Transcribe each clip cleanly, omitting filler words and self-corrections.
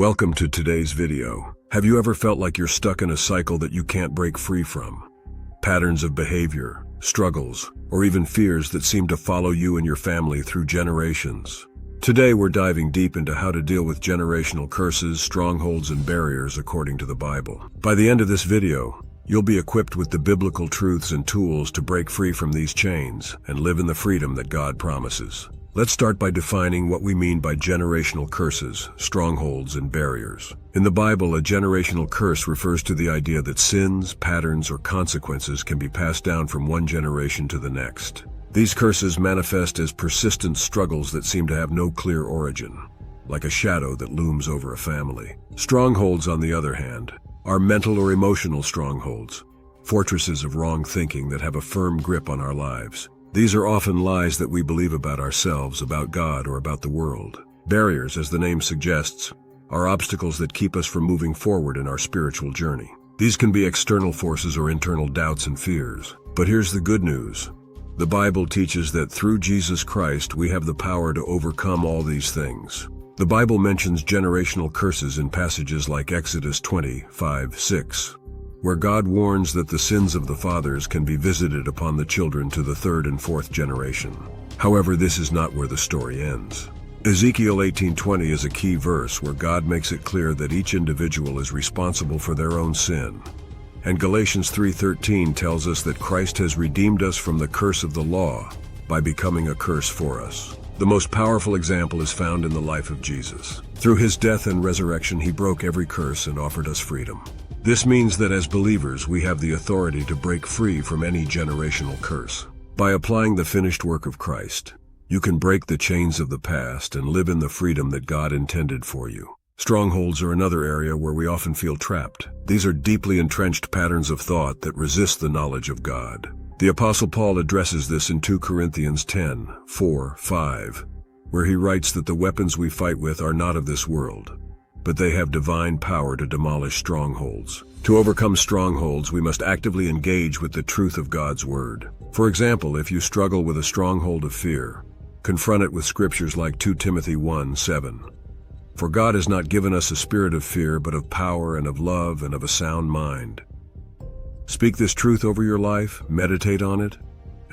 Welcome to today's video. Have you ever felt like you're stuck in a cycle that you can't break free from? Patterns of behavior, struggles, or even fears that seem to follow you and your family through generations. Today we're diving deep into how to deal with generational curses, strongholds, and barriers according to the Bible. By the end of this video, you'll be equipped with the biblical truths and tools to break free from these chains and live in the freedom that God promises. Let's start by defining what we mean by generational curses, strongholds, and barriers. In the Bible, a generational curse refers to the idea that sins, patterns, or consequences can be passed down from one generation to the next. These curses manifest as persistent struggles that seem to have no clear origin, like a shadow that looms over a family. Strongholds, on the other hand, are mental or emotional strongholds, fortresses of wrong thinking that have a firm grip on our lives. These are often lies that we believe about ourselves, about God, or about the world. Barriers, as the name suggests, are obstacles that keep us from moving forward in our spiritual journey. These can be external forces or internal doubts and fears. But here's the good news. The Bible teaches that through Jesus Christ we have the power to overcome all these things. The Bible mentions generational curses in passages like Exodus 20:5-6. where God warns that the sins of the fathers can be visited upon the children to the third and fourth generation. However, this is not where the story ends. Ezekiel 18:20 is a key verse where God makes it clear that each individual is responsible for their own sin. And Galatians 3:13 tells us that Christ has redeemed us from the curse of the law by becoming a curse for us. The most powerful example is found in the life of Jesus. Through his death and resurrection, he broke every curse and offered us freedom. This means that as believers, we have the authority to break free from any generational curse. By applying the finished work of Christ, you can break the chains of the past and live in the freedom that God intended for you. Strongholds are another area where we often feel trapped. These are deeply entrenched patterns of thought that resist the knowledge of God. The Apostle Paul addresses this in 2 Corinthians 10:4-5, where he writes that the weapons we fight with are not of this world, but they have divine power to demolish strongholds. To overcome strongholds, we must actively engage with the truth of God's word. For example, if you struggle with a stronghold of fear, confront it with scriptures like 2 Timothy 1:7. For God has not given us a spirit of fear, but of power and of love and of a sound mind. Speak this truth over your life, meditate on it,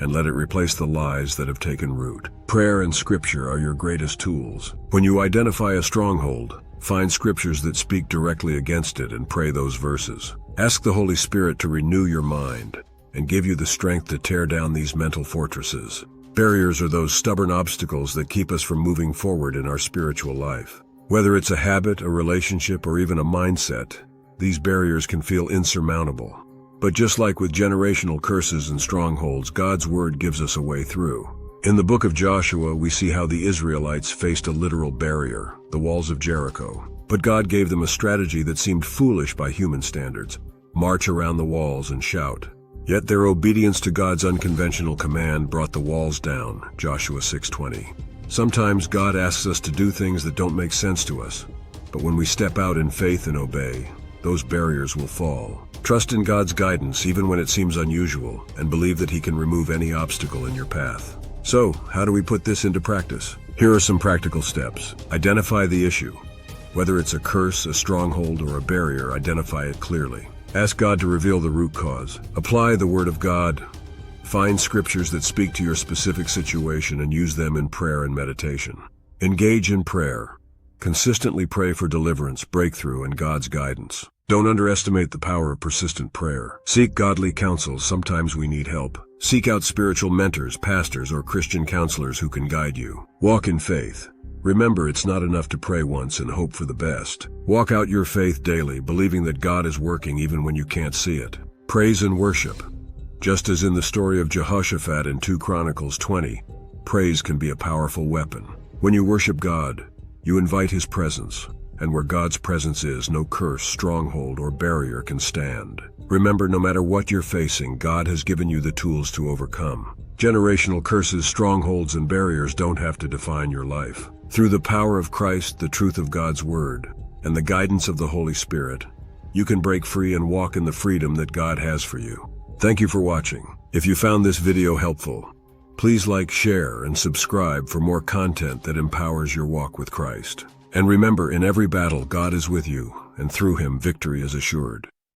and let it replace the lies that have taken root. Prayer and scripture are your greatest tools. When you identify a stronghold, find scriptures that speak directly against it and pray those verses. Ask the Holy Spirit to renew your mind and give you the strength to tear down these mental fortresses. Barriers are those stubborn obstacles that keep us from moving forward in our spiritual life. Whether it's a habit, a relationship, or even a mindset, these barriers can feel insurmountable. But just like with generational curses and strongholds, God's word gives us a way through. In the book of Joshua, we see how the Israelites faced a literal barrier, the walls of Jericho. But God gave them a strategy that seemed foolish by human standards: march around the walls and shout. Yet their obedience to God's unconventional command brought the walls down, Joshua 6:20. Sometimes God asks us to do things that don't make sense to us, but when we step out in faith and obey, those barriers will fall. Trust in God's guidance even when it seems unusual, and believe that he can remove any obstacle in your path. So, how do we put this into practice? Here are some practical steps. Identify the issue. Whether it's a curse, a stronghold, or a barrier, identify it clearly. Ask God to reveal the root cause. Apply the Word of God. Find scriptures that speak to your specific situation and use them in prayer and meditation. Engage in prayer. Consistently pray for deliverance, breakthrough, and God's guidance. Don't underestimate the power of persistent prayer. Seek godly counsel. Sometimes we need help. Seek out spiritual mentors, pastors, or Christian counselors who can guide you. Walk in faith. Remember, it's not enough to pray once and hope for the best. Walk out your faith daily, believing that God is working even when you can't see it. Praise and worship. Just as in the story of Jehoshaphat in 2 Chronicles 20, praise can be a powerful weapon. When you worship God, you invite his presence. And where God's presence is, no curse, stronghold, or barrier can stand. Remember, no matter what you're facing, God has given you the tools to overcome. Generational curses, strongholds, and barriers don't have to define your life. Through the power of Christ, the truth of God's word, and the guidance of the Holy Spirit, you can break free and walk in the freedom that God has for you. Thank you for watching. If you found this video helpful, please like, share, and subscribe for more content that empowers your walk with Christ. And remember, in every battle, God is with you, and through him, victory is assured.